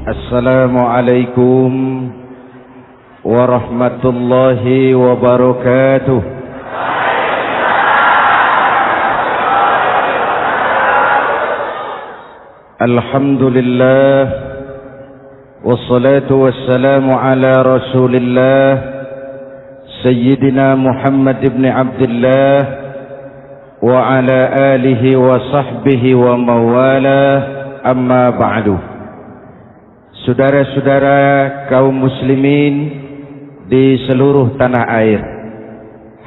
Assalamualaikum warahmatullahi wabarakatuh. Alhamdulillah wassalatu wassalamu ala Rasulillah Sayyidina Muhammad ibn Abdullah wa ala alihi wa sahbihi wa mawalah, amma ba'du. Saudara-saudara kaum muslimin di seluruh tanah air,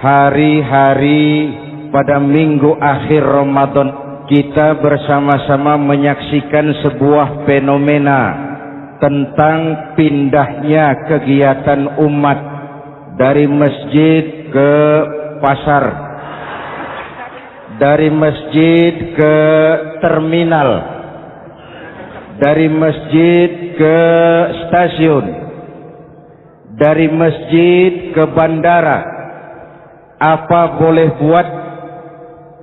hari-hari pada minggu akhir Ramadan kita bersama-sama menyaksikan sebuah fenomena tentang pindahnya kegiatan umat dari masjid ke pasar, dari masjid ke terminal, dari masjid ke stasiun, dari masjid ke bandara. Apa boleh buat,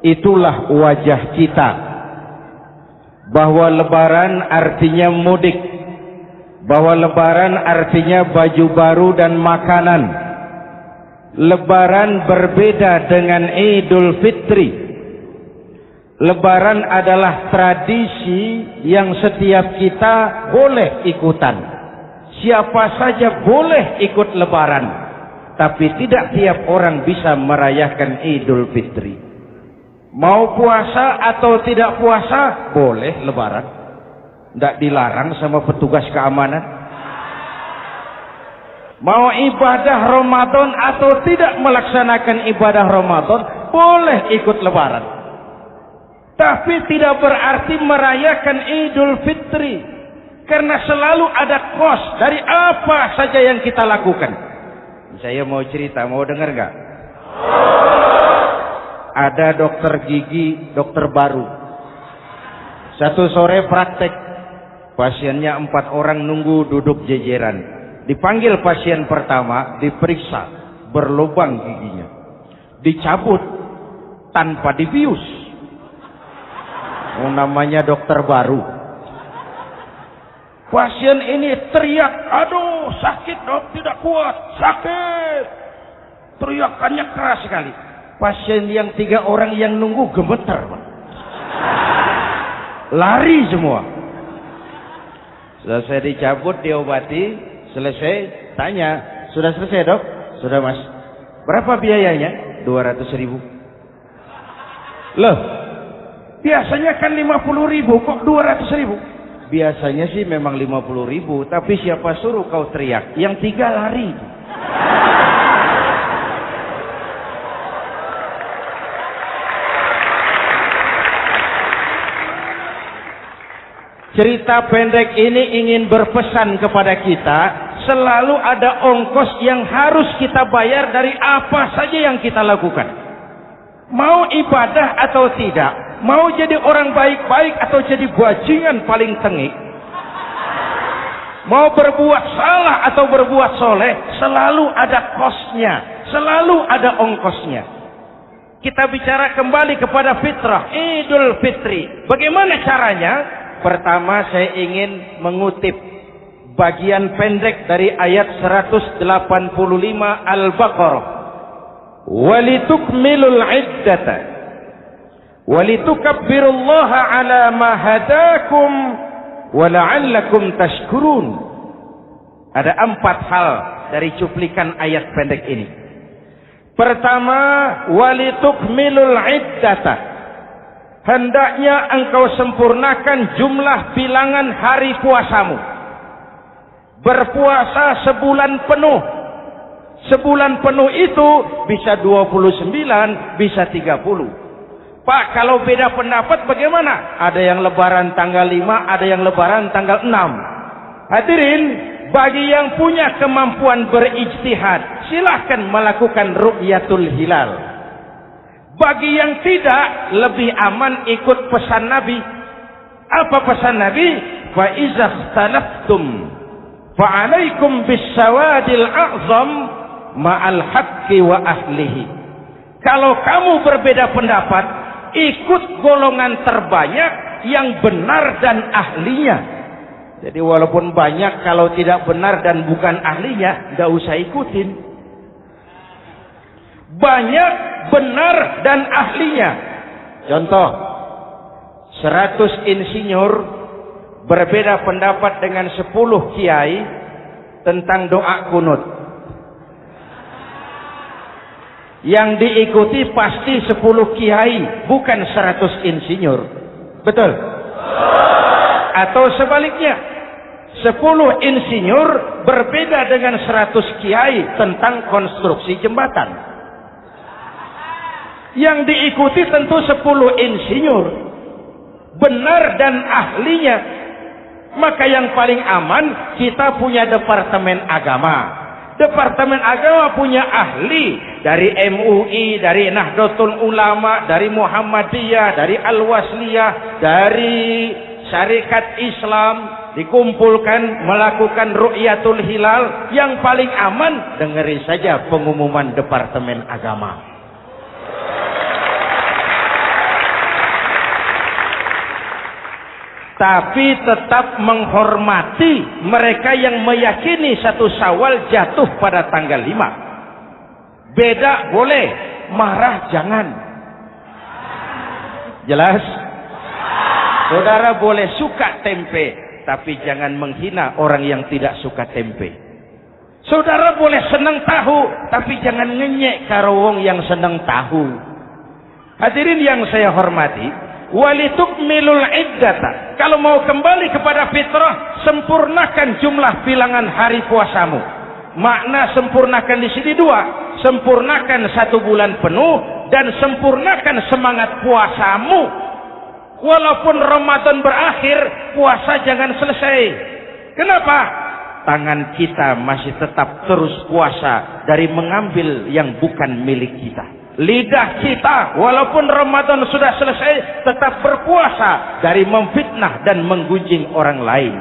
itulah wajah kita. Bahwa lebaran artinya mudik, bahwa lebaran artinya baju baru dan makanan. Lebaran berbeda dengan Idul Fitri. Lebaran adalah tradisi yang setiap kita boleh ikutan. Siapa saja boleh ikut lebaran, tapi tidak tiap orang bisa merayakan Idul Fitri. Mau puasa atau tidak puasa, boleh lebaran. Tidak dilarang sama petugas keamanan. Mau ibadah Ramadan atau tidak melaksanakan ibadah Ramadan, boleh ikut lebaran. Tapi tidak berarti merayakan Idul Fitri, karena selalu ada kos dari apa saja yang kita lakukan. Saya mau cerita, mau dengar nggak? Ada dokter gigi, dokter baru. Satu sore praktek, pasiennya 4 orang nunggu duduk jejeran. Dipanggil pasien pertama, diperiksa, berlubang giginya, dicabut tanpa dibius. Namanya dokter baru. Pasien ini teriak, aduh sakit dok, tidak kuat, sakit. Teriakannya keras sekali. Pasien yang 3 orang yang nunggu gemeter, lari semua. Selesai dicabut, diobati, selesai, tanya, sudah selesai dok? Sudah mas. Berapa biayanya? 200.000. Loh, biasanya kan 50.000, kok 200.000? Biasanya sih memang 50.000, tapi siapa suruh kau teriak? Yang 3 lari. Cerita pendek ini ingin berpesan kepada kita, selalu ada ongkos yang harus kita bayar dari apa saja yang kita lakukan. Mau ibadah atau tidak, mau jadi orang baik-baik atau jadi bajingan paling tengik, mau berbuat salah atau berbuat soleh, selalu ada kosnya, selalu ada ongkosnya. Kita bicara kembali kepada fitrah, Idul Fitri. Bagaimana caranya? Pertama saya ingin mengutip bagian pendek dari ayat 185 Al-Baqarah. Walitukmilul iddata walitukabbirullaha ala ma hadakum wala'allakum tashkurun. Ada 4 hal dari cuplikan ayat pendek ini. Pertama, walitukmilul iddata, hendaknya engkau sempurnakan jumlah bilangan hari puasamu. Berpuasa sebulan penuh. Sebulan penuh itu bisa 29, bisa 30. Pak, kalau beda pendapat bagaimana? Ada yang lebaran tanggal 5, ada yang lebaran tanggal 6. Hadirin, bagi yang punya kemampuan berijtihad, silahkan melakukan ru'yatul hilal. Bagi yang tidak, lebih aman ikut pesan Nabi. Apa pesan Nabi? Fa iza ikhtalaftum fa alaikum bisawadil a'zam ma'al haqqi wa ahlihi. Kalau kamu berbeda pendapat, ikut golongan terbanyak yang benar dan ahlinya. Jadi walaupun banyak, kalau tidak benar dan bukan ahlinya, nggak usah ikutin. Banyak benar dan ahlinya. Contoh, 100 insinyur berbeda pendapat dengan 10 kiai tentang doa kunut. Yang diikuti pasti 10 kiai, bukan 100 insinyur. Betul? Atau sebaliknya, 10 insinyur berbeda dengan 100 kiai tentang konstruksi jembatan. Yang diikuti tentu 10 insinyur, benar dan ahlinya. Maka yang paling aman, kita punya Departemen Agama. Departemen Agama punya ahli dari MUI, dari Nahdlatul Ulama, dari Muhammadiyah, dari Al-Wasliyah, dari Syarikat Islam, dikumpulkan melakukan ru'yatul hilal. Yang paling aman, dengerin saja pengumuman Departemen Agama. Tapi tetap menghormati mereka yang meyakini 1 Syawal jatuh pada tanggal 5. Beda boleh, marah jangan. Jelas? Saudara boleh suka tempe, tapi jangan menghina orang yang tidak suka tempe. Saudara boleh senang tahu, tapi jangan ngenyek karo wong yang senang tahu. Hadirin yang saya hormati, walitukmilul iddata. Kalau mau kembali kepada fitrah, sempurnakan jumlah bilangan hari puasamu. Makna sempurnakan di sini 2. Sempurnakan 1 bulan penuh dan sempurnakan semangat puasamu. Walaupun Ramadan berakhir, puasa jangan selesai. Kenapa? Tangan kita masih tetap terus puasa dari mengambil yang bukan milik kita. Lidah kita walaupun Ramadan sudah selesai tetap berpuasa dari memfitnah dan menggunjing orang lain.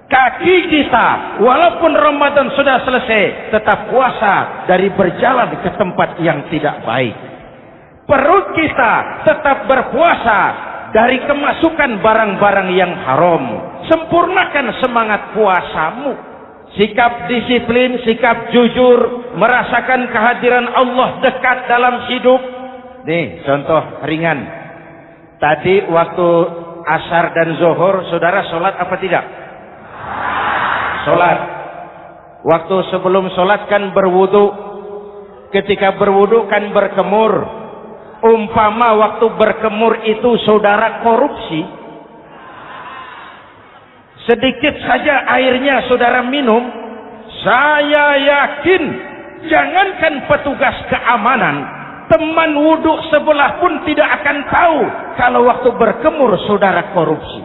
Kaki kita walaupun Ramadan sudah selesai tetap puasa dari berjalan ke tempat yang tidak baik. Perut kita tetap berpuasa dari kemasukan barang-barang yang haram. Sempurnakan semangat puasamu. Sikap disiplin, sikap jujur, merasakan kehadiran Allah dekat dalam hidup. Nih, contoh ringan. Tadi waktu asar dan zuhur, saudara sholat apa tidak? Sholat. Waktu sebelum sholat kan berwudu. Ketika berwudu kan berkemur. Umpama waktu berkemur itu saudara korupsi, sedikit saja airnya saudara minum, saya yakin jangankan petugas keamanan, teman wudhu sebelah pun tidak akan tahu kalau waktu berkemur saudara korupsi.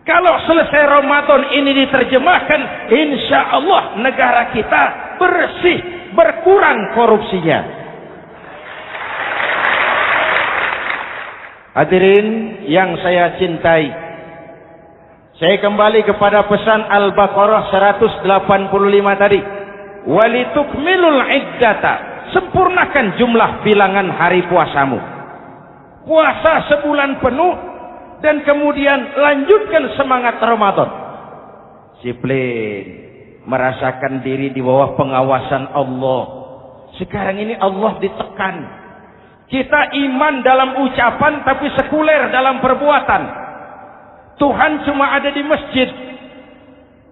Kalau selesai Ramadan ini diterjemahkan, insya Allah negara kita bersih, berkurang korupsinya. Hadirin yang saya cintai, saya kembali kepada pesan Al-Baqarah 185 tadi. Walitukmilul iddata. Sempurnakan jumlah bilangan hari puasamu. Puasa sebulan penuh dan kemudian lanjutkan semangat Ramadan. Disiplin, merasakan diri di bawah pengawasan Allah. Sekarang ini Allah ditekan. Kita iman dalam ucapan tapi sekuler dalam perbuatan. Tuhan cuma ada di masjid.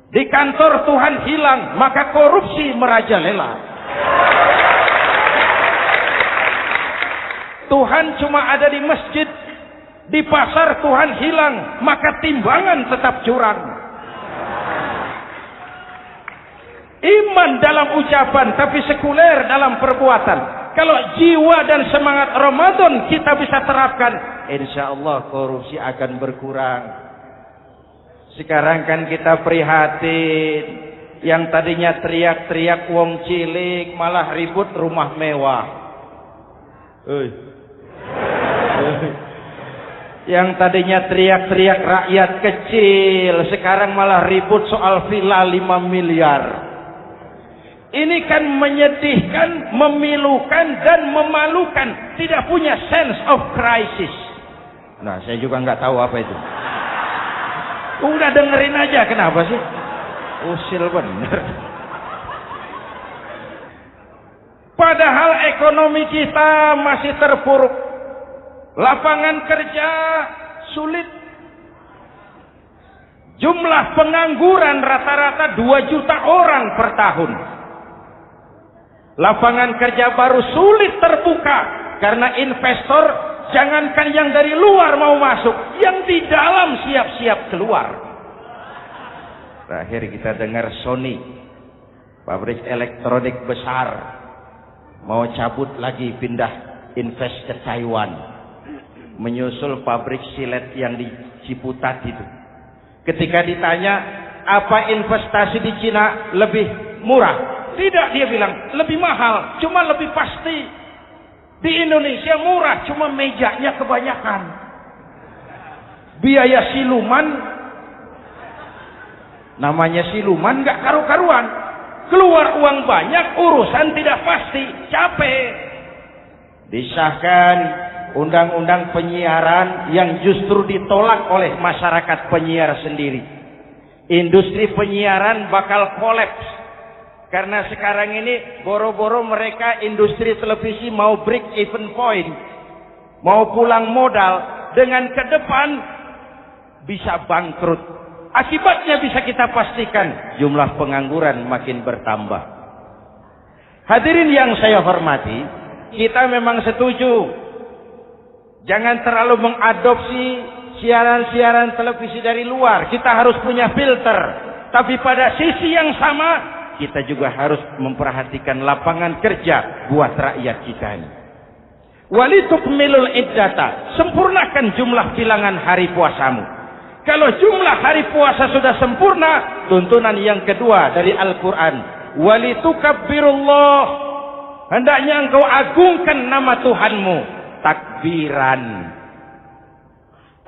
Di kantor Tuhan hilang, maka korupsi merajalela. Tuhan cuma ada di masjid. Di pasar Tuhan hilang, maka timbangan tetap curang. Iman dalam ucapan tapi sekuler dalam perbuatan. Kalau jiwa dan semangat Ramadan kita bisa terapkan, insya Allah korupsi akan berkurang. Sekarang kan kita prihatin, yang tadinya teriak-teriak wong cilik malah ribut rumah mewah. Yang tadinya teriak-teriak rakyat kecil, sekarang malah ribut soal villa 5 miliar. Ini kan menyedihkan, memilukan dan memalukan. Tidak punya sense of crisis. Nah, saya juga nggak tahu apa itu. Udah dengerin aja, kenapa sih? Usil bener. Padahal ekonomi kita masih terpuruk. Lapangan kerja sulit. Jumlah pengangguran rata-rata 2 juta orang per tahun. Lapangan kerja baru sulit terbuka karena investor jangankan yang dari luar mau masuk, yang di dalam siap-siap keluar. Terakhir kita dengar Sony, pabrik elektronik besar, mau cabut lagi pindah invest ke Taiwan, menyusul pabrik silet yang di Ciputat itu. Ketika ditanya apa investasi di Cina lebih murah, tidak, dia bilang lebih mahal, cuma lebih pasti. Di Indonesia murah, cuma mejanya kebanyakan. Biaya siluman, namanya siluman nggak karu-karuan. Keluar uang banyak, urusan tidak pasti, capek. Disahkan undang-undang penyiaran yang justru ditolak oleh masyarakat penyiar sendiri. Industri penyiaran bakal kolaps. Karena sekarang ini boro-boro mereka industri televisi mau break even point, mau pulang modal, dengan ke depan bisa bangkrut. Akibatnya bisa kita pastikan jumlah pengangguran makin bertambah. Hadirin yang saya hormati, kita memang setuju jangan terlalu mengadopsi siaran-siaran televisi dari luar. Kita harus punya filter. Tapi pada sisi yang sama, kita juga harus memperhatikan lapangan kerja buat rakyat kita ini. Walitukmilul iddata, sempurnakan jumlah bilangan hari puasamu. Kalau jumlah hari puasa sudah sempurna, tuntunan yang kedua dari Al-Quran, walitukabbirullah, hendaknya engkau agungkan nama Tuhanmu. Takbiran.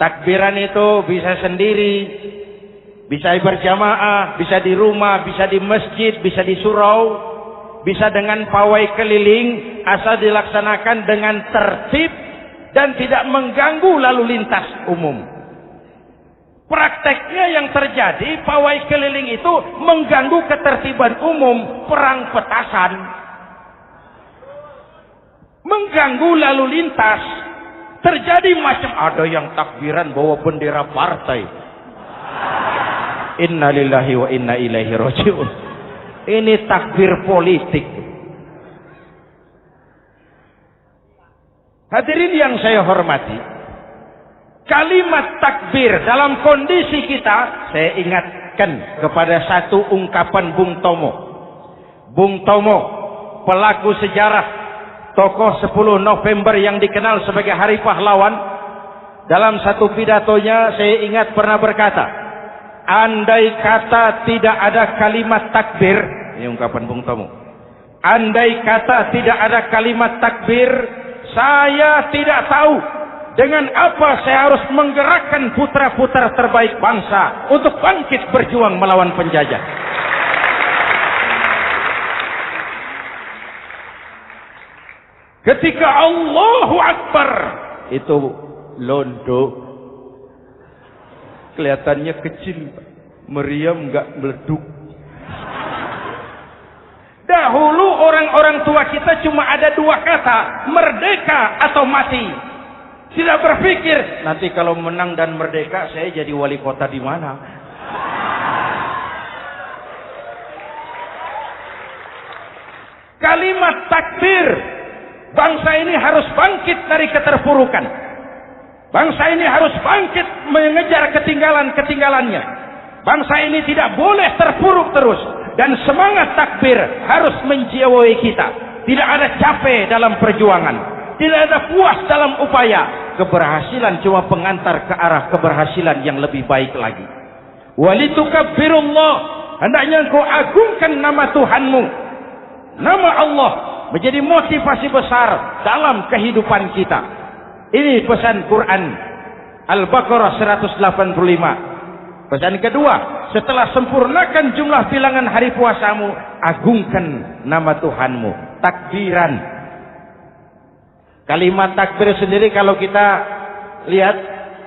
Takbiran itu bisa sendiri, bisa berjamaah, bisa di rumah, bisa di masjid, bisa di surau, bisa dengan pawai keliling, asal dilaksanakan dengan tertib dan tidak mengganggu lalu lintas umum. Prakteknya yang terjadi, pawai keliling itu mengganggu ketertiban umum, perang petasan, mengganggu lalu lintas. Terjadi macam ada yang takbiran bawa bendera partai. Innalillahi wa inna ilaihi raji'un. Ini takbir politik. Hadirin yang saya hormati, kalimat takbir dalam kondisi kita, saya ingatkan kepada satu ungkapan Bung Tomo. Bung Tomo, pelaku sejarah, tokoh 10 November yang dikenal sebagai Hari Pahlawan, dalam satu pidatonya saya ingat pernah berkata, andai kata tidak ada kalimat takbir, ini ungkapan Bung Tomo, andai kata tidak ada kalimat takbir, saya tidak tahu dengan apa saya harus menggerakkan putra-putra terbaik bangsa untuk bangkit berjuang melawan penjajah. Ketika Allahu Akbar, itu londo, kelihatannya kecil, meriam nggak meleduk. Dahulu orang-orang tua kita cuma ada 2 kata, merdeka atau mati. Tidak berpikir nanti kalau menang dan merdeka saya jadi wali kota di mana. Kalimat takbir, bangsa ini harus bangkit dari keterpurukan. Bangsa ini harus bangkit mengejar ketinggalan-ketinggalannya. Bangsa ini tidak boleh terpuruk terus. Dan semangat takbir harus menjiwai kita. Tidak ada capek dalam perjuangan. Tidak ada puas dalam upaya. Keberhasilan cuma pengantar ke arah keberhasilan yang lebih baik lagi. Walitukabbirullah, hendaknya engkau agungkan nama Tuhanmu. Nama Allah menjadi motivasi besar dalam kehidupan kita. Ini pesan Quran Al-Baqarah 185. Pesan kedua, setelah sempurnakan jumlah bilangan hari puasamu, agungkan nama Tuhanmu. Takbiran. Kalimat takbir sendiri kalau kita lihat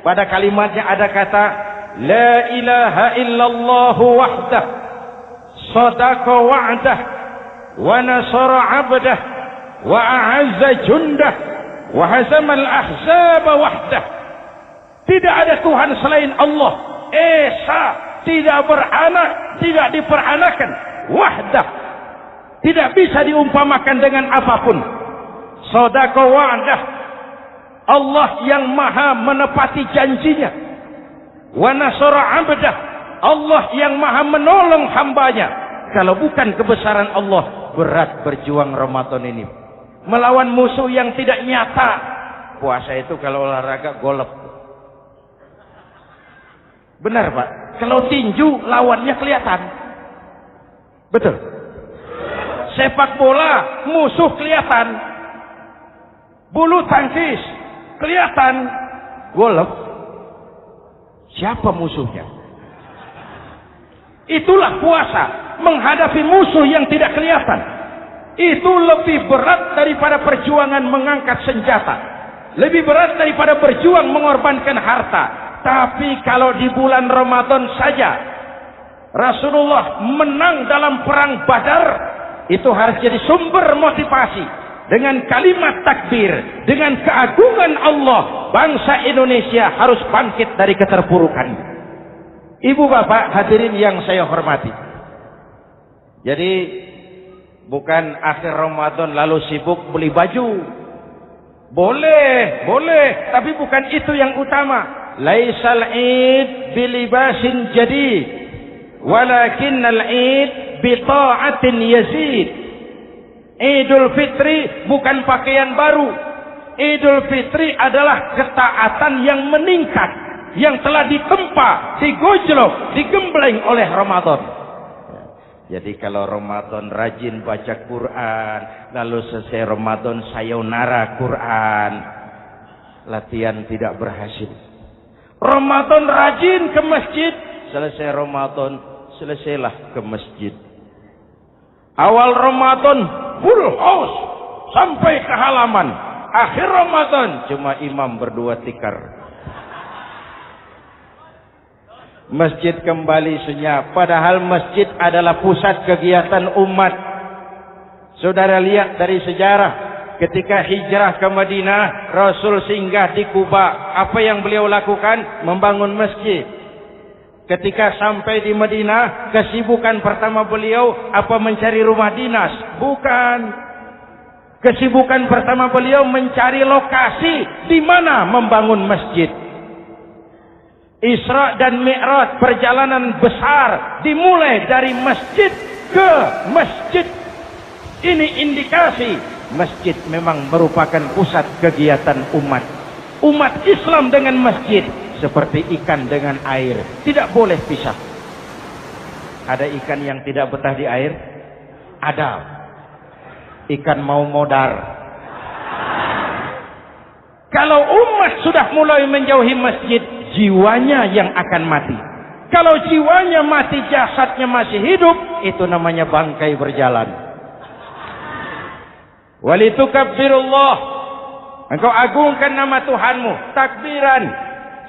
pada kalimatnya ada kata la ilaha illallah wahdah sadaqa wa'dah wa nasara 'abdah wa a'azza jundah wa hazamal ahzaba wahdah. Tidak ada Tuhan selain Allah, esa, tidak beranak, tidak diperanakan, wahdah, tidak bisa diumpamakan dengan apapun. Sadaqa wa'dah, Allah yang maha menepati janjinya. Wa nasara 'abdah, Allah yang maha menolong hambanya. Kalau bukan kebesaran Allah, berat berjuang Ramadan ini melawan musuh yang tidak nyata. Puasa itu kalau olahraga golf. Benar Pak, kalau tinju lawannya kelihatan. Betul. Sepak bola musuh kelihatan. Bulu tangkis kelihatan. Golf siapa musuhnya? Itulah puasa, menghadapi musuh yang tidak kelihatan. Itu lebih berat daripada perjuangan mengangkat senjata, lebih berat daripada berjuang mengorbankan harta. Tapi kalau di bulan Ramadan saja Rasulullah menang dalam perang Badar, itu harus jadi sumber motivasi. Dengan kalimat takbir, dengan keagungan Allah, bangsa Indonesia harus bangkit dari keterpurukan. Ibu bapak hadirin yang saya hormati, jadi bukan akhir Ramadan lalu sibuk beli baju. Boleh, tapi bukan itu yang utama. Laisal id bilibasin jadid, walakinnal id bita'atin yazid. Idul Fitri bukan pakaian baru. Idul Fitri adalah ketaatan yang meningkat, yang telah ditempa, digojlok, digembleng oleh Ramadan. Jadi kalau Ramadan rajin baca Quran, lalu selesai Ramadan sayonara Quran, latihan tidak berhasil. Ramadan rajin ke masjid, selesai Ramadan selesailah ke masjid. Awal Ramadan full house sampai ke halaman, akhir Ramadan cuma imam berdua tikar. Masjid kembali senyap, padahal masjid adalah pusat kegiatan umat. Saudara lihat dari sejarah, ketika hijrah ke Madinah, Rasul singgah di Kuba. Apa yang beliau lakukan? Membangun masjid. Ketika sampai di Madinah, kesibukan pertama beliau apa? Mencari rumah dinas? Bukan. Kesibukan pertama beliau mencari lokasi di mana membangun masjid. Isra dan Mi'raj, perjalanan besar dimulai dari masjid ke masjid. Ini indikasi masjid memang merupakan pusat kegiatan umat. Umat Islam dengan masjid seperti ikan dengan air, tidak boleh pisah. Ada ikan yang tidak betah di air? Ada. Ikan mau modar. Kalau umat sudah mulai menjauhi masjid, jiwanya yang akan mati. Kalau jiwanya mati, jasadnya masih hidup, itu namanya bangkai berjalan. Walitukabbirullah, engkau agungkan nama Tuhanmu, takbiran.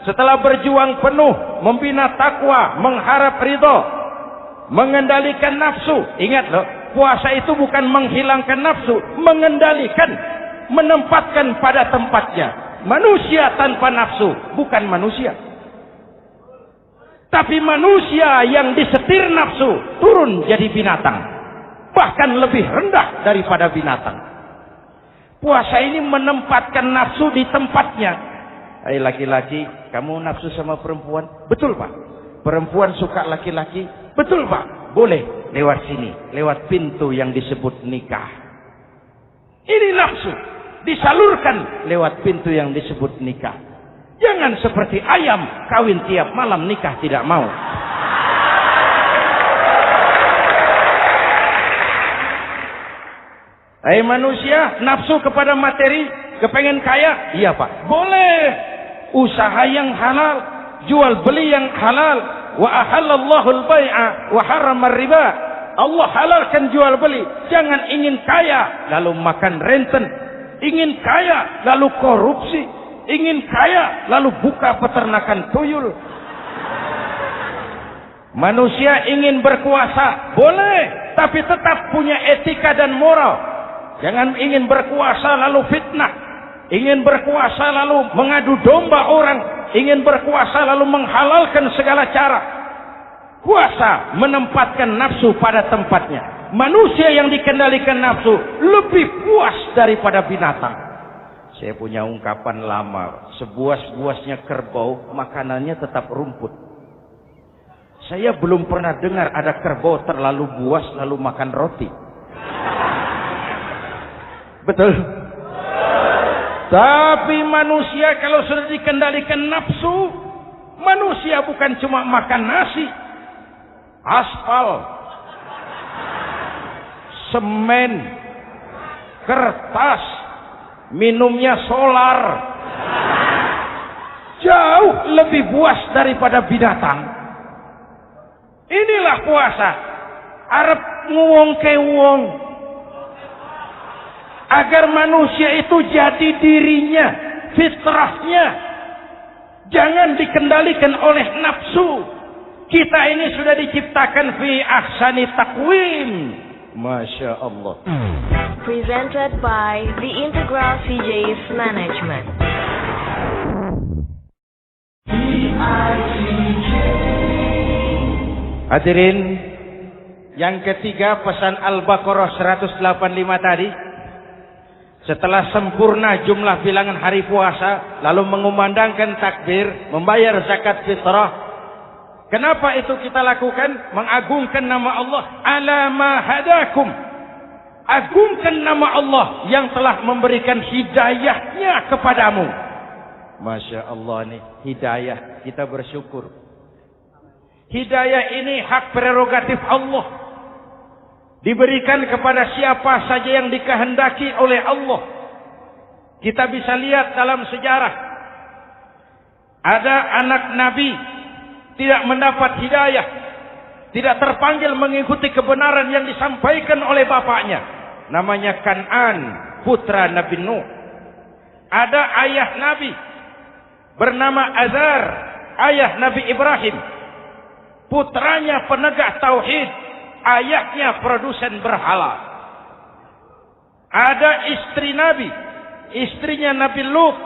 Setelah berjuang penuh, membina takwa, mengharap ridho, mengendalikan nafsu. Ingat loh, puasa itu bukan menghilangkan nafsu, mengendalikan, menempatkan pada tempatnya. Manusia tanpa nafsu bukan manusia. Tapi manusia yang disetir nafsu turun jadi binatang, bahkan lebih rendah daripada binatang. Puasa ini menempatkan nafsu di tempatnya. Hai laki-laki, kamu nafsu sama perempuan? Betul Pak. Perempuan suka laki-laki? Betul Pak. Boleh lewat sini, lewat pintu yang disebut nikah. Ini nafsu disalurkan lewat pintu yang disebut nikah. Jangan seperti ayam kawin tiap malam, nikah tidak mau. Hai manusia, nafsu kepada materi, kepengen kaya? Iya Pak. Boleh. Usaha yang halal, jual beli yang halal. Wa ahallallahu al-bai'a wa harrama riba. Allah halalkan jual beli. Jangan ingin kaya lalu makan renten, ingin kaya lalu korupsi, ingin kaya lalu buka peternakan tuyul. Manusia ingin berkuasa, boleh, tapi tetap punya etika dan moral. Jangan ingin berkuasa lalu fitnah, ingin berkuasa lalu mengadu domba orang, ingin berkuasa lalu menghalalkan segala cara. Kuasa menempatkan nafsu pada tempatnya. Manusia yang dikendalikan nafsu lebih puas daripada binatang. Saya punya ungkapan lama, sebuas-buasnya kerbau, makanannya tetap rumput. Saya belum pernah dengar ada kerbau terlalu buas lalu makan roti. Betul? Tapi manusia kalau sudah dikendalikan nafsu, manusia bukan cuma makan nasi, aspal, semen, kertas, minumnya solar, jauh lebih puas daripada binatang. Inilah puasa. Arep nguwong ke wong, agar manusia itu jadi dirinya, fitrahnya, jangan dikendalikan oleh nafsu. Kita ini sudah diciptakan fi ahsani taqwim. Masya Allah. Presented by The Integral CJ's Management. Hadirin, yang ketiga pesan Al-Baqarah 185 tadi. Setelah sempurna jumlah bilangan hari puasa, lalu mengumandangkan takbir, membayar zakat fitrah. Kenapa itu kita lakukan? Mengagungkan nama Allah. Ala ma hadakum. Agungkan nama Allah yang telah memberikan hidayahnya kepadamu. Masya Allah nih, hidayah. Kita bersyukur. Hidayah ini hak prerogatif Allah. Diberikan kepada siapa saja yang dikehendaki oleh Allah. Kita bisa lihat dalam sejarah. Ada anak Nabi tidak mendapat hidayah, tidak terpanggil mengikuti kebenaran yang disampaikan oleh bapaknya. Namanya Kan'an, putra Nabi Nuh. Ada ayah Nabi bernama Azar, ayah Nabi Ibrahim. Putranya penegak tauhid, ayahnya produsen berhala. Ada istri Nabi, istrinya Nabi Lut,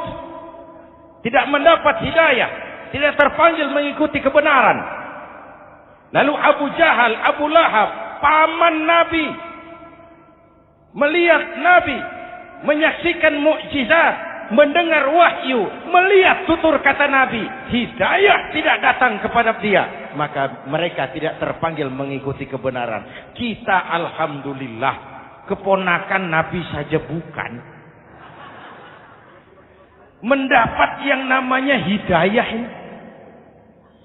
tidak mendapat hidayah, tidak terpanggil mengikuti kebenaran. Lalu Abu Jahal, Abu Lahab, paman Nabi, melihat Nabi, menyaksikan mukjizat, mendengar wahyu, melihat tutur kata Nabi, hidayah tidak datang kepada dia, maka mereka tidak terpanggil mengikuti kebenaran. Kita alhamdulillah keponakan Nabi saja bukan, mendapat yang namanya hidayah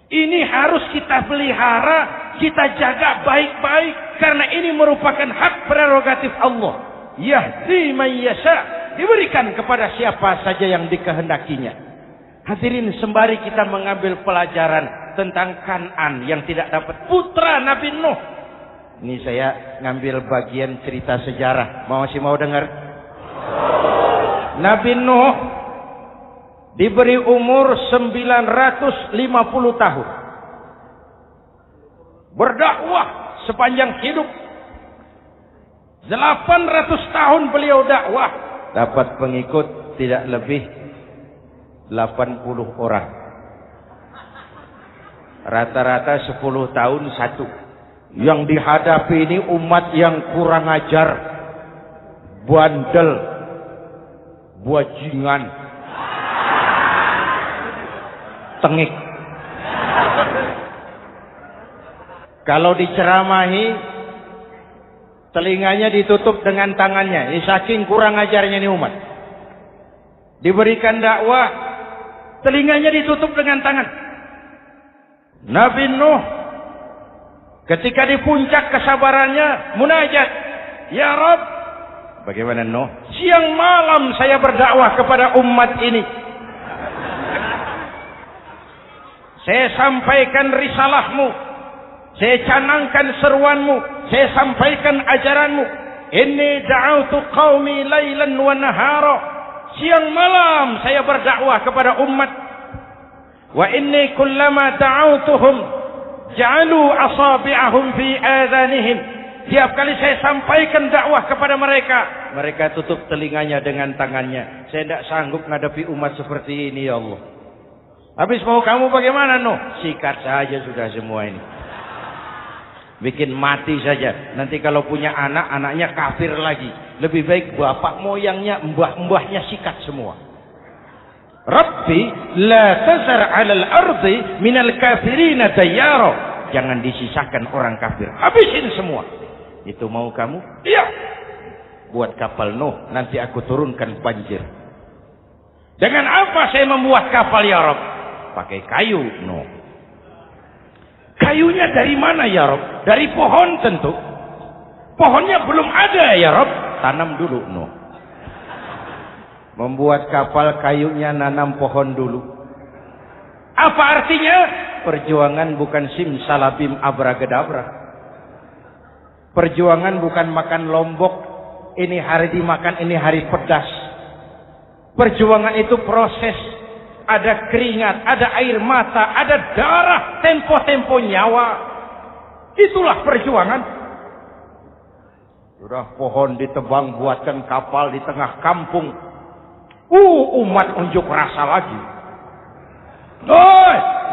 ini harus kita pelihara, kita jaga baik-baik, karena ini merupakan hak prerogatif Allah. Yahdi man yasha, diberikan kepada siapa saja yang dikehendakinya. Hadirin, sembari kita mengambil pelajaran tentang Kan'an yang tidak dapat, putra Nabi Nuh. Ini saya ngambil bagian cerita sejarah. Masih mau dengar? Nabi Nuh diberi umur 950 tahun. Berdakwah sepanjang hidup. 800 tahun beliau dakwah. Dapat pengikut tidak lebih 80 orang. Rata-rata 10 tahun satu. Yang dihadapi ini umat yang kurang ajar, bandel, bajingan, tengik. Kalau diceramahi, telinganya ditutup dengan tangannya. Ini saking kurang ajarnya ini umat. Diberikan dakwah, telinganya ditutup dengan tangan. Nabi Nuh ketika di puncak kesabarannya munajat, ya Rabb, bagaimana Nuh? Siang malam saya berdakwah kepada umat ini. Saya sampaikan risalahmu, saya canangkan seruanmu, saya sampaikan ajaranmu. Inni da'autu qaumi lailan wa nahara. Siang malam saya berdakwah kepada umat. Wa inni kullama da'autuhum ja'alu asabi'ahum fi adhanihim. Tiap kali saya sampaikan dakwah kepada mereka, mereka tutup telinganya dengan tangannya. Saya tidak sanggup menghadapi umat seperti ini, ya Allah. Habis mau kamu bagaimana, no? Sikat saja sudah semua ini. Bikin mati saja. Nanti kalau punya anak, anaknya kafir lagi. Lebih baik bapak moyangnya, mbah-mbahnya sikat semua. Rabbi la tazar 'alal ardi minal kafirina dayyara. Jangan disisakan orang kafir. Habisin semua. Itu mau kamu? Iya. Buat kapal Nuh, nanti aku turunkan banjir. Dengan apa saya membuat kapal, ya Rabb? Pakai kayu, Nuh. Kayunya dari mana, ya Rabb? Dari pohon tentu. Pohonnya belum ada, ya Rabb. Tanam dulu, Nuh. Membuat kapal, kayunya nanam pohon dulu. Apa artinya? Perjuangan bukan simsalabim abragedabra. Perjuangan bukan makan lombok, ini hari dimakan, ini hari pedas. Perjuangan itu proses. Ada keringat, ada air mata, ada darah, tempo-tempo nyawa. Itulah perjuangan. Sudah pohon ditebang, buatkan kapal di tengah kampung. Umat unjuk rasa lagi.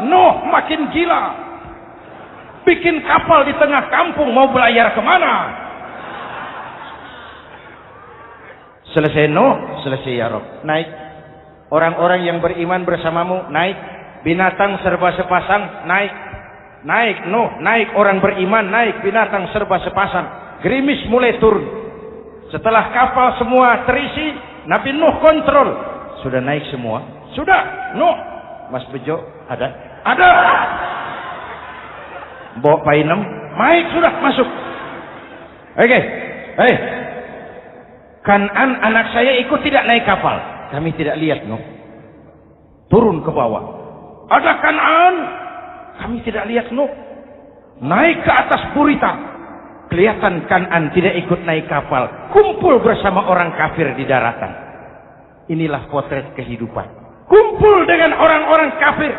Nuh makin gila. Bikin kapal di tengah kampung, mau belayar kemana? Selesai Nuh, selesai ya Rabb. Naik. Orang-orang yang beriman bersamamu, naik. Binatang serba sepasang, naik. Naik Nuh, naik. Orang beriman, naik. Binatang serba sepasang. Gerimis mulai turun. Setelah kapal semua terisi, Nabi Nuh kontrol. Sudah naik semua? Sudah. Nuh. Mas Bejo, ada? Ada. Bawa painem, naik sudah masuk. Oke, Kan'an anak saya ikut tidak naik kapal. Kami tidak lihat, Nuh. Turun ke bawah. Ada Kan'an. Kami tidak lihat, Nuh. Naik ke atas Purita. Kelihatan Kan'an tidak ikut naik kapal. Kumpul bersama orang kafir di daratan. Inilah potret kehidupan. Kumpul dengan orang-orang kafir.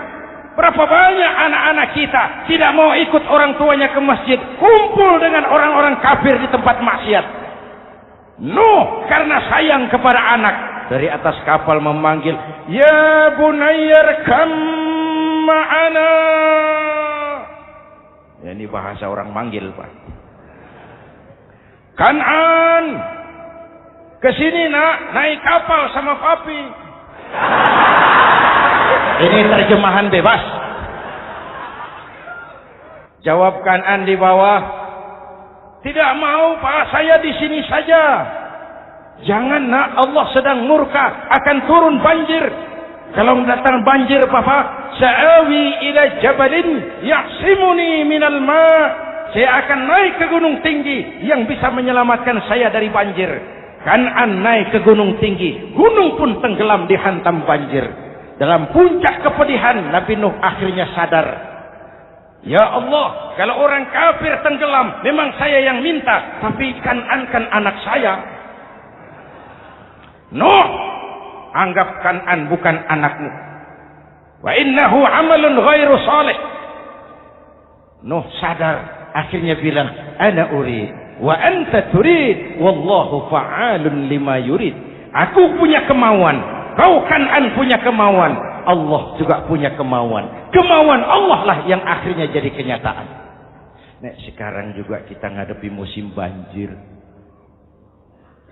Berapa banyak anak-anak kita tidak mau ikut orang tuanya ke masjid, kumpul dengan orang-orang kafir di tempat maksiat. Nuh karena sayang kepada anak, dari atas kapal memanggil, ya bunayyarkam ma'ana. Ya, ini bahasa orang manggil, Pak. Kan'an, kesini nak, naik kapal sama papi. Ini terjemahan bebas. Jawab Kan'an di bawah, tidak mau Pak, saya di sini saja. Jangan nak, Allah sedang murka, akan turun banjir. Kalau datang banjir Papa, sa'awi ila jabalin ya'simuni minal ma'. Saya akan naik ke gunung tinggi yang bisa menyelamatkan saya dari banjir. Kan'an naik ke gunung tinggi, gunung pun tenggelam dihantam banjir. Dalam puncak kepedihan, Nabi Nuh akhirnya sadar. Ya Allah, kalau orang kafir tenggelam, memang saya yang minta. Tapi Kan'an kan anak saya. Nuh, anggap Kan'an bukan anakmu. Wa innahu amalun ghairu salih. Nuh sadar, akhirnya bilang, ana urid, wa anta turid, wallahu fa'alun lima yurid. Aku punya kemauan. Kau Kan'an punya kemauan, Allah juga punya kemauan. Kemauan Allah lah yang akhirnya jadi kenyataan. Nah, sekarang juga kita ngadepi musim banjir.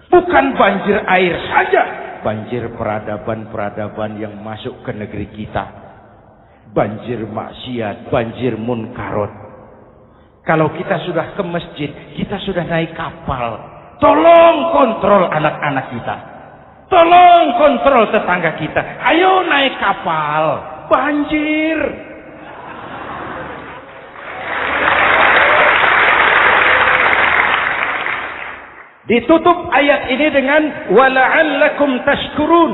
Bukan banjir air saja, banjir peradaban-peradaban yang masuk ke negeri kita. Banjir maksiat, banjir munkarot. Kalau kita sudah ke masjid, kita sudah naik kapal. Tolong kontrol anak-anak kita. Tolong kontrol tetangga kita. Ayo naik kapal. Banjir. Ditutup ayat ini dengan wala'allakum tashkurun.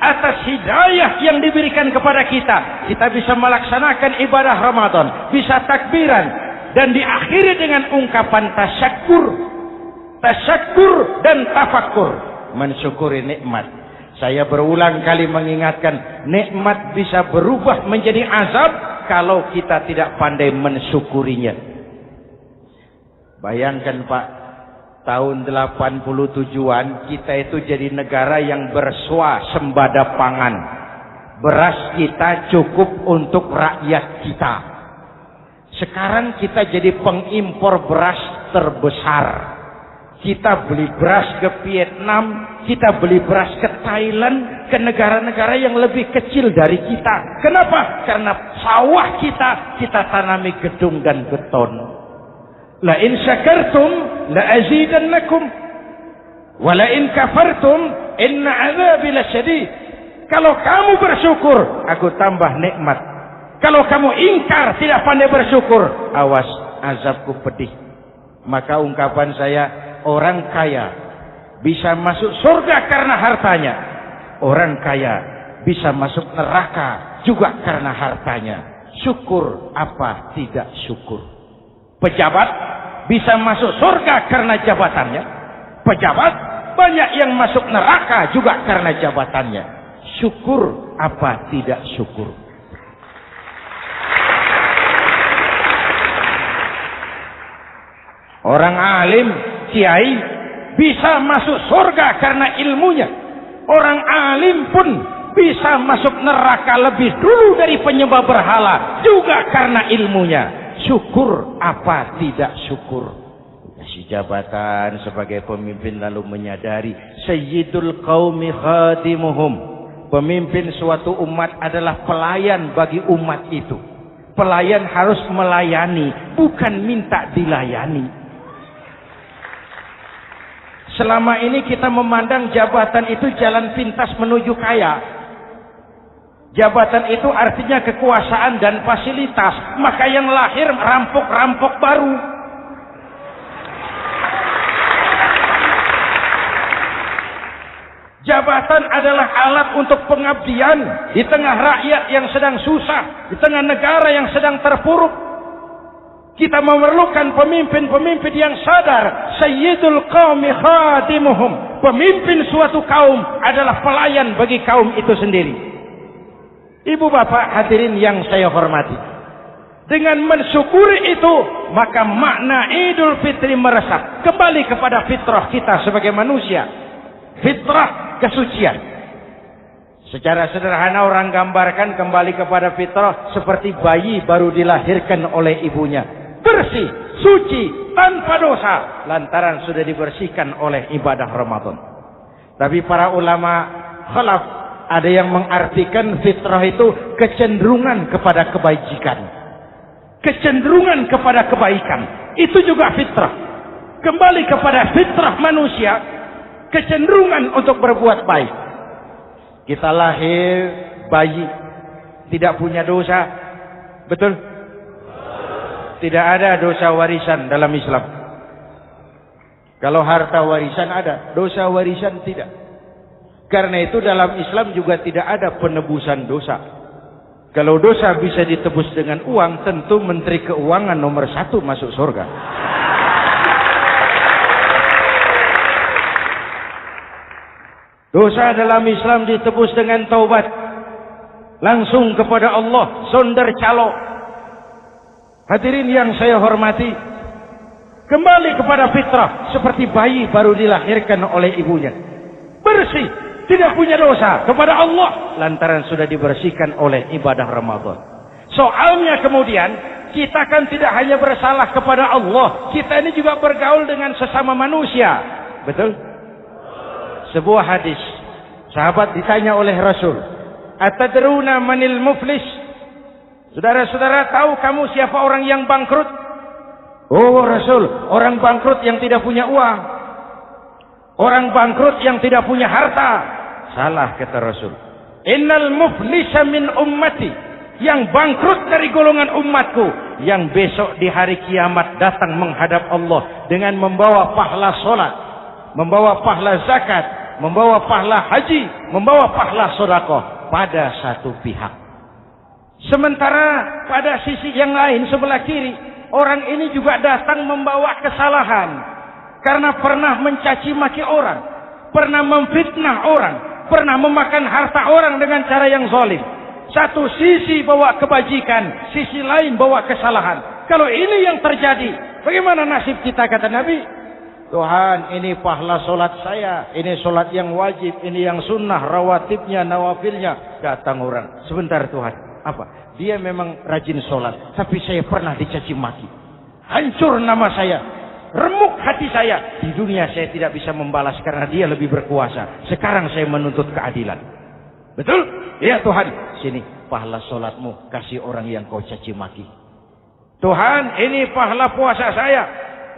Atas hidayah yang diberikan kepada kita, kita bisa melaksanakan ibadah Ramadan, bisa takbiran, dan diakhiri dengan ungkapan tasyakkur. Tasyakkur dan tafakkur. Mensyukuri nikmat. Saya berulang kali mengingatkan, nikmat bisa berubah menjadi azab kalau kita tidak pandai mensyukurinya. Bayangkan Pak, tahun 87-an kita itu jadi negara yang bersuasembada pangan. Beras kita cukup untuk rakyat kita. Sekarang kita jadi pengimpor beras terbesar. Kita beli beras ke Vietnam, kita beli beras ke Thailand, ke negara-negara yang lebih kecil dari kita. Kenapa? Karena sawah kita tanami gedung dan beton. La in syakartum la azidannakum wa la in kafartum inna azabi lasyadid. Kalau kamu bersyukur, aku tambah nikmat. Kalau kamu ingkar, tidak pandai bersyukur, awas, azabku pedih. Maka ungkapan saya, orang kaya bisa masuk surga karena hartanya. Orang kaya bisa masuk neraka juga karena hartanya. Syukur apa tidak syukur? Pejabat bisa masuk surga karena jabatannya. Pejabat banyak yang masuk neraka juga karena jabatannya. Syukur apa tidak syukur? Orang alim, kiai bisa masuk surga karena ilmunya. Orang alim pun bisa masuk neraka lebih dulu dari penyembah berhala juga karena ilmunya. Syukur apa tidak syukur? Kasih jabatan sebagai pemimpin lalu menyadari sayyidul qaumi khadimuhum. Pemimpin suatu umat adalah pelayan bagi umat itu. Pelayan harus melayani, bukan minta dilayani. Selama ini kita memandang jabatan itu jalan pintas menuju kaya. Jabatan itu artinya kekuasaan dan fasilitas. Maka yang lahir rampok-rampok baru. Jabatan adalah alat untuk pengabdian di tengah rakyat yang sedang susah, di tengah negara yang sedang terpuruk. Kita memerlukan pemimpin-pemimpin yang sadar sayyidul qaumi khadimuhum. Pemimpin suatu kaum adalah pelayan bagi kaum itu sendiri. Ibu bapak hadirin yang saya hormati, dengan mensyukuri itu maka makna Idul Fitri meresap kembali kepada fitrah kita sebagai manusia. Fitrah kesucian. Secara sederhana orang gambarkan kembali kepada fitrah seperti bayi baru dilahirkan oleh ibunya. Bersih, suci, tanpa dosa, lantaran sudah dibersihkan oleh ibadah Ramadan. Tapi para ulama khalaf ada yang mengartikan fitrah itu kecenderungan kepada kebajikan. Kecenderungan kepada kebaikan. Itu juga fitrah. Kembali kepada fitrah manusia, kecenderungan untuk berbuat baik. Kita lahir bayi, tidak punya dosa. Betul? Tidak ada dosa warisan dalam Islam. Kalau harta warisan ada, dosa warisan tidak. Karena itu dalam Islam juga tidak ada penebusan dosa. Kalau dosa bisa ditebus dengan uang, tentu Menteri Keuangan nomor 1 masuk surga. Dosa dalam Islam ditebus dengan taubat. Langsung kepada Allah, sonder calo. Hadirin yang saya hormati, kembali kepada fitrah seperti bayi baru dilahirkan oleh ibunya. Bersih, tidak punya dosa kepada Allah lantaran sudah dibersihkan oleh ibadah Ramadan. Soalnya kemudian kita kan tidak hanya bersalah kepada Allah, kita ini juga bergaul dengan sesama manusia. Betul? Sebuah hadis, sahabat ditanya oleh Rasul, "Atadruna manil muflis?" Saudara-saudara, tahu kamu siapa orang yang bangkrut? Oh Rasul, orang bangkrut yang tidak punya uang. Orang bangkrut yang tidak punya harta. Salah kata Rasul. Innal muflisa min ummati. Yang bangkrut dari golongan umatku, yang besok di hari kiamat datang menghadap Allah dengan membawa pahala solat, membawa pahala zakat, membawa pahala haji, membawa pahala sedekah pada satu pihak. Sementara pada sisi yang lain sebelah kiri, orang ini juga datang membawa kesalahan karena pernah mencaci maki orang, pernah memfitnah orang, pernah memakan harta orang dengan cara yang zalim. Satu sisi bawa kebajikan, sisi lain bawa kesalahan. Kalau ini yang terjadi, bagaimana nasib kita, kata Nabi? Tuhan, ini pahala solat saya, ini solat yang wajib, ini yang sunnah, rawatibnya, nawafilnya. Datang orang, sebentar Tuhan, apa? Dia memang rajin solat, tapi saya pernah dicaci maki. Hancur nama saya, remuk hati saya. Di dunia saya tidak bisa membalas karena dia lebih berkuasa. Sekarang saya menuntut keadilan. Betul? Ya Tuhan, sini pahala solatmu, kasih orang yang kau caci maki. Tuhan, ini pahala puasa saya,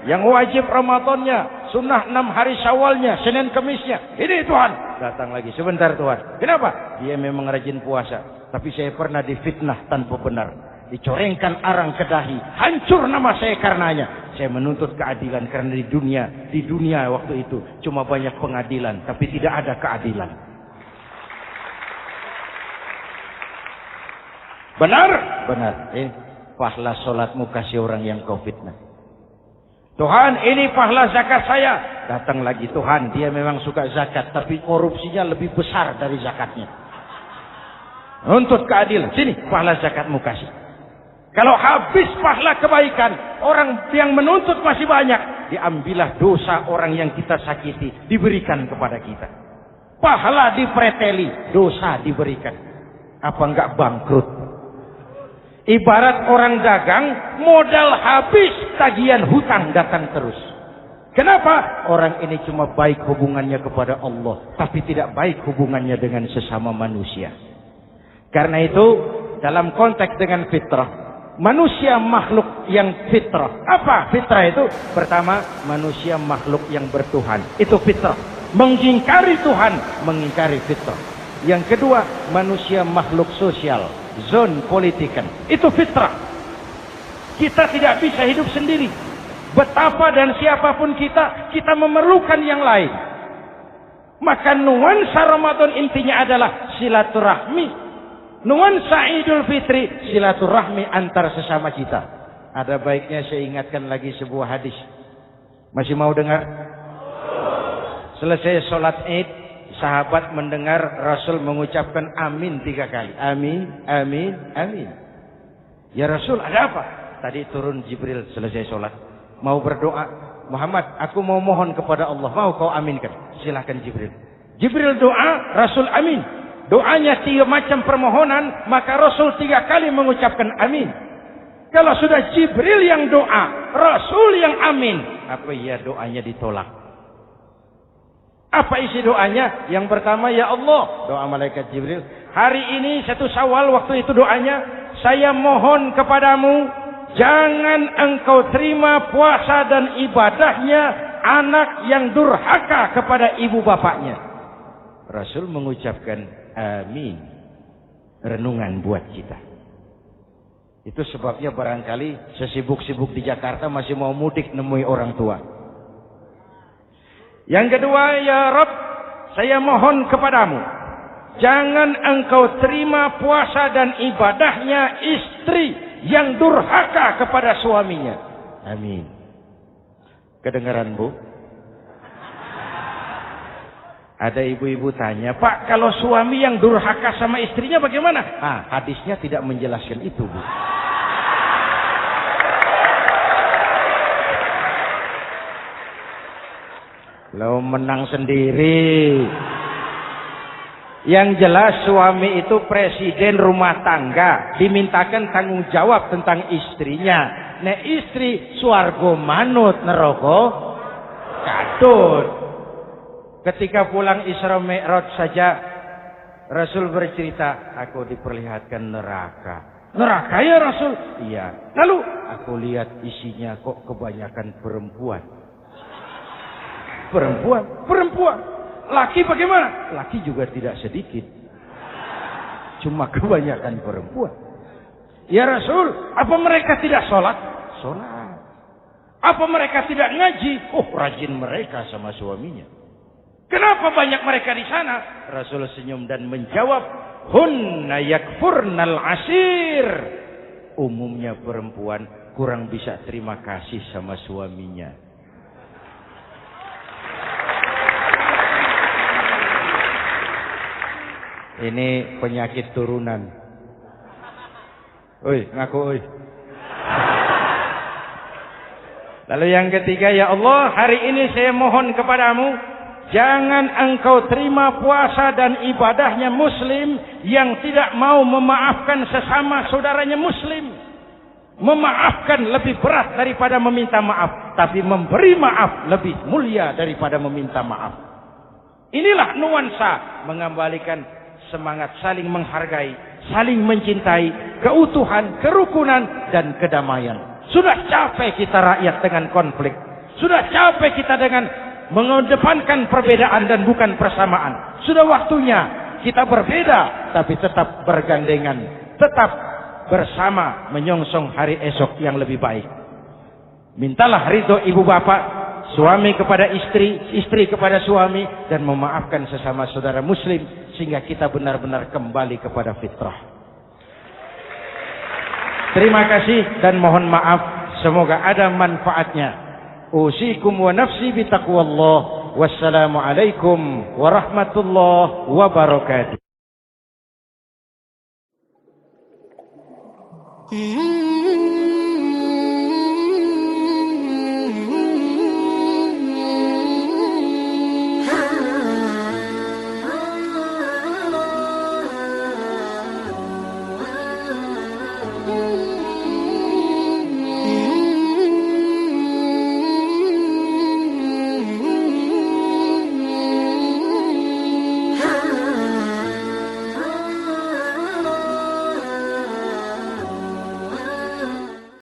yang wajib Ramadannya, sunnah 6 hari Syawalnya, Senin Kemisnya. Ini Tuhan. Datang lagi, sebentar Tuhan. Kenapa? Dia memang rajin puasa, tapi saya pernah difitnah tanpa benar, dicorengkan arang ke dahi, hancur nama saya karenanya. Saya menuntut keadilan karena di dunia waktu itu cuma banyak pengadilan, tapi tidak ada keadilan. Benar? Benar. Pahala solatmu kasih orang yang kau fitnah. Tuhan, ini pahala zakat saya. Datang lagi, Tuhan, dia memang suka zakat, tapi korupsinya lebih besar dari zakatnya. Untuk keadilan, sini pahala zakatmu kasih. Kalau habis pahala kebaikan, orang yang menuntut masih banyak, diambillah dosa orang yang kita sakiti, diberikan kepada kita. Pahala dipreteli, dosa diberikan. Apa enggak bangkrut? Ibarat orang dagang, modal habis, tagihan hutang datang terus. Kenapa? Orang ini cuma baik hubungannya kepada Allah, tapi tidak baik hubungannya dengan sesama manusia. Karena itu, dalam konteks dengan fitrah, manusia makhluk yang fitrah. Apa fitrah itu? Pertama, manusia makhluk yang bertuhan. Itu fitrah. Mengingkari Tuhan, mengingkari fitrah. Yang kedua, manusia makhluk sosial, zon politikan. Itu fitrah. Kita tidak bisa hidup sendiri. Betapa dan siapapun kita memerlukan yang lain. Maka nuansa Ramadan intinya adalah silaturahmi. Nuansa Idul Fitri, silaturahmi antar sesama kita. Ada baiknya saya ingatkan lagi sebuah hadis. Masih mau dengar? Selesai sholat Id, sahabat mendengar Rasul mengucapkan amin 3 kali. Amin, amin, amin. Ya Rasul, ada apa? Tadi turun Jibril selesai sholat. Mau berdoa. Muhammad, aku mau mohon kepada Allah. Mau kau aminkan? Silahkan Jibril. Jibril doa, Rasul amin. Doanya 3 macam permohonan, maka Rasul 3 kali mengucapkan amin. Kalau sudah Jibril yang doa, Rasul yang amin, apa ya doanya ditolak? Apa isi doanya? Yang pertama, ya Allah, doa malaikat Jibril. Hari ini 1 Syawal, waktu itu doanya, saya mohon kepadamu, jangan engkau terima puasa dan ibadahnya anak yang durhaka kepada ibu bapaknya. Rasul mengucapkan amin. Renungan buat kita. Itu sebabnya barangkali sesibuk-sibuk di Jakarta masih mau mudik nemui orang tua. Yang kedua, ya Rabb, saya mohon kepadamu, jangan engkau terima puasa dan ibadahnya istri yang durhaka kepada suaminya. Amin. Kedengaran, Bu? Ada ibu-ibu tanya, Pak, kalau suami yang durhaka sama istrinya bagaimana? Hadisnya tidak menjelaskan itu, Bu. Lo menang sendiri. Yang jelas suami itu presiden rumah tangga, dimintakan tanggung jawab tentang istrinya. Nah, istri swarga manut neraka kadut. Ketika pulang Isra Mi'raj saja Rasul bercerita, aku diperlihatkan neraka. Neraka ya Rasul? Iya. Lalu aku lihat isinya kok kebanyakan perempuan. Perempuan. Laki bagaimana? Laki juga tidak sedikit. Cuma kebanyakan perempuan. Ya Rasul, apa mereka tidak sholat? Sholat. Apa mereka tidak ngaji? Rajin mereka sama suaminya. Kenapa banyak mereka di sana? Rasul senyum dan menjawab, hunna yakfurnal asir. Umumnya perempuan kurang bisa terima kasih sama suaminya. Ini penyakit turunan. Oi, ngaku oi. Lalu yang ketiga, ya Allah, hari ini saya mohon kepadamu, jangan engkau terima puasa dan ibadahnya muslim yang tidak mau memaafkan sesama saudaranya muslim. Memaafkan lebih berat daripada meminta maaf, tapi memberi maaf lebih mulia daripada meminta maaf. Inilah nuansa mengembalikan semangat saling menghargai, saling mencintai, keutuhan, kerukunan, dan kedamaian. Sudah capek kita rakyat dengan konflik. Sudah capek kita dengan mengedepankan perbedaan dan bukan persamaan. Sudah waktunya kita berbeda tapi tetap bergandengan, tetap bersama menyongsong hari esok yang lebih baik. Mintalah ridho ibu bapak, suami kepada istri, istri kepada suami, dan memaafkan sesama saudara muslim sehingga kita benar-benar kembali kepada fitrah. Terima kasih dan mohon maaf, semoga ada manfaatnya. Usikum wa nafsi bitaqwallah. Wassalamualaikum warahmatullahi wabarakatuh.